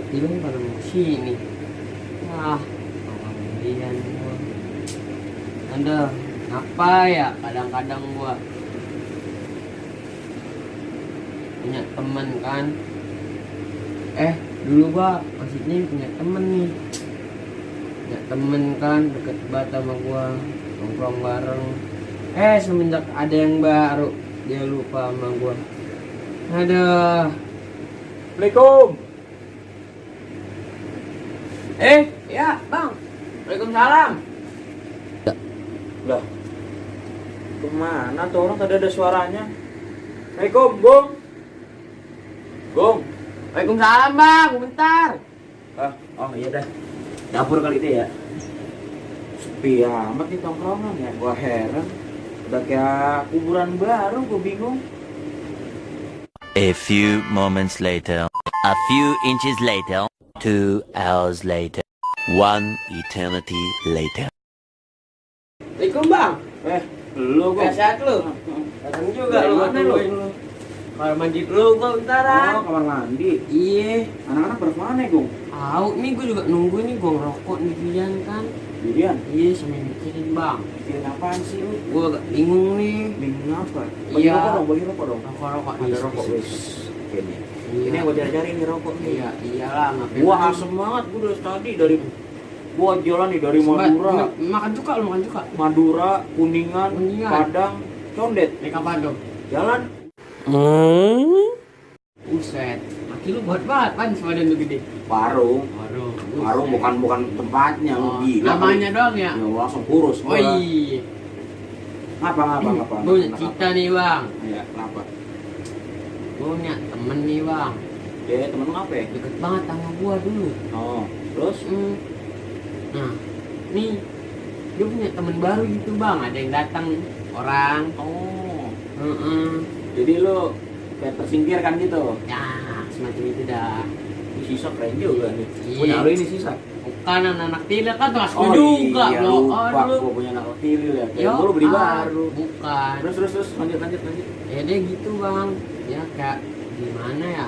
tiba pada mau sini. Wah, kemudian gua. Ada apa ya? Kadang-kadang gua punya temen kan. Dulu gua maksudnya punya temen nih. Punya temen kan deket banget sama gua, nongkrong bareng. Semenjak ada yang baru dia lupa sama gua. Aduh. Assalamualaikum. Ya bang. Waalaikumsalam. Lah, kemana tuh orang tadi ada suaranya? Assalamualaikum, Gong. Gong. Waalaikumsalam bang, bentar. Oh iya dah. Dapur kali itu ya. Sepi amat nih tongkrongan ya. Gua heran. Udah kayak kuburan baru, gua bingung. A few moments later, a few inches later, 2 hours later, 1 eternity later. Waalaikum bang. Lu Gong. Sehat lu? Datang juga lu, mana lu? Kamar mandi lu gua bentaran. Oh, kamar mandi. Iya. Anak-anak pada mana, Gong? Tahu nih gua juga nunggu nih gua ngerokok nih Dian kan. Dirian. Iya, sambil mikirin bang. Mikirin apaan sih lu? Gua agak bingung nih. Bingung apa? Iya. Bagi rokok dong. Rokok Ada nih, rokok, sip, wis. sip. Oke nih. Iya. Ini yang gua cari-cari nih rokok nih. Iya, iyalah ngapain. Gua lagi? asem banget, gua dari tadi dari gua jalan nih dari Madura, Makan cuka lu, makan cuka. Madura, Kuningan, Kuningan. Padang, Condet. Naik apa dong? Jalan. Buset. Kaki lu buat banget pan sebadan lu gede. Warung. Warung bukan tempatnya, lu gila. Namanya doang ya. Ya langsung kurus Oh gua. iya. Ngapa? Gue punya cerita nih bang. Iya, kenapa? Gue punya temen nih bang. Ya, temen lu apa ya? Deket banget sama gua dulu. Oh, terus? Nah, nih dia punya temen baru gitu bang. Ada yang datang orang. Oh. Jadi Jadi lu kayak tersingkirkan gitu. ya semacam itu dah. Ini sisa keren juga nih. Iya. Punya lu ini sisa. Bukan anak tidak kan tuh Oh juga iya, loh. lupa. Aduh. Gua punya anak tilil ya. Kayak gua lu beli baru. Bukan. Terus lanjut. Ya dia gitu bang. Ya kayak gimana ya?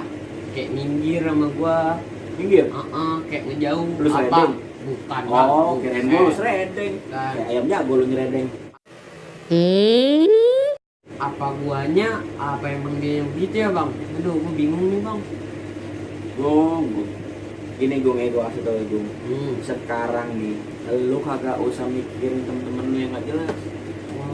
Kayak minggir sama gua. Minggir. Kayak ngejauh. Lu seredeng? Bukan bang. Oh, Bukan. kirain gua lu seredeng. Bukan. Kayak ayam jago lu nyeredeng. Apa guanya? Apa emang dia yang begitu ya bang? Aduh, gua bingung nih bang. Gong. Ini Gong, gua kasih tau ya Gong. Hmm. Sekarang nih, lu kagak usah mikirin temen-temen lu yang gak jelas.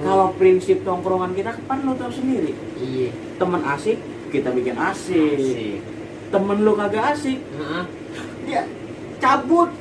Kalau prinsip tongkrongan kita kan lu tahu sendiri. Iya. Temen asik, kita bikin asik. Temen lu kagak asik, Heeh. dia cabut.